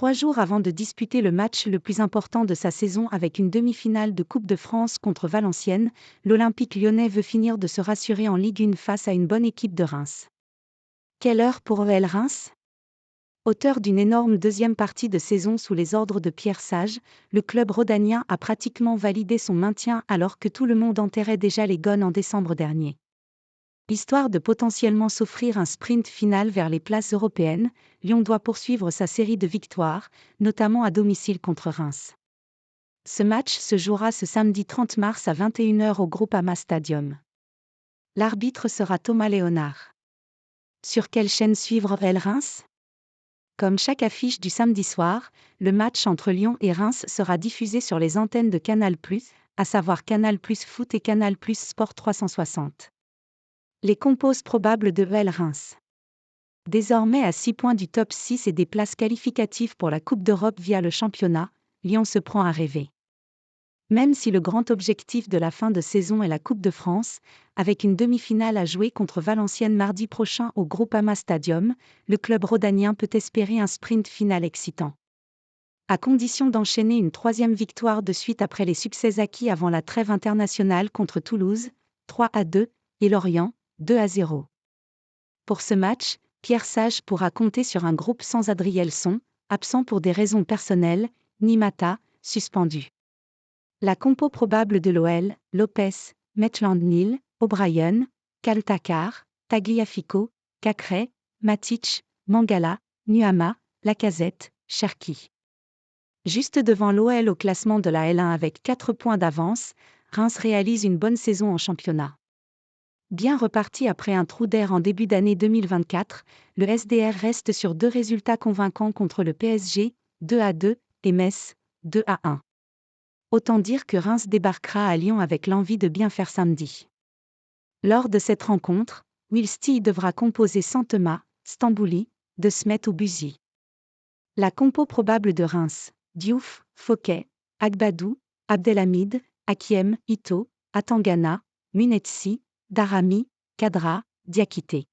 3 jours avant de disputer le match le plus important de sa saison avec une demi-finale de Coupe de France contre Valenciennes, l'Olympique lyonnais veut finir de se rassurer en Ligue 1 face à une bonne équipe de Reims. Quelle heure pour EL Reims ? Auteur d'une énorme deuxième partie de saison sous les ordres de Pierre Sage, le club rhodanien a pratiquement validé son maintien alors que tout le monde enterrait déjà les gones en décembre dernier. Histoire de potentiellement s'offrir un sprint final vers les places européennes, Lyon doit poursuivre sa série de victoires, notamment à domicile contre Reims. Ce match se jouera ce samedi 30 mars à 21h au Groupama Stadium. L'arbitre sera Thomas Léonard. Sur quelle chaîne suivre EL Reims ? Comme chaque affiche du samedi soir, le match entre Lyon et Reims sera diffusé sur les antennes de Canal+, à savoir Canal+ Foot et Canal+ Sport 360. Les compos probables de EL Reims. Désormais à 6 points du top 6 et des places qualificatives pour la Coupe d'Europe via le championnat, Lyon se prend à rêver. Même si le grand objectif de la fin de saison est la Coupe de France, avec une demi-finale à jouer contre Valenciennes mardi prochain au Groupama Stadium, le club rhodanien peut espérer un sprint final excitant. À condition d'enchaîner une 3e victoire de suite après les succès acquis avant la trêve internationale contre Toulouse, 3-2, et Lorient, 2-0. Pour ce match, Pierre Sage pourra compter sur un groupe sans Adrielson, absent pour des raisons personnelles, ni Mata, suspendu. La compo probable de l'OL, Lopez, Maitland-Niles, O'Brien, Kaltakar, Tagliafico, Cacré, Matic, Mangala, Nuama, Lacazette, Cherki. Juste devant l'OL au classement de la L1 avec 4 points d'avance, Reims réalise une bonne saison en championnat. Bien reparti après un trou d'air en début d'année 2024, le SDR reste sur 2 résultats convaincants contre le PSG, 2-2, et Metz, 2-1. Autant dire que Reims débarquera à Lyon avec l'envie de bien faire samedi. Lors de cette rencontre, Will Steele devra composer sans Thomas, Stambouli, De Smet ou Buzy. La compo probable de Reims, Diouf, Fouquet, Agbadou, Abdelhamid, Hakiem, Ito, Atangana, Munetsi, Darami, Kadra, Diakité.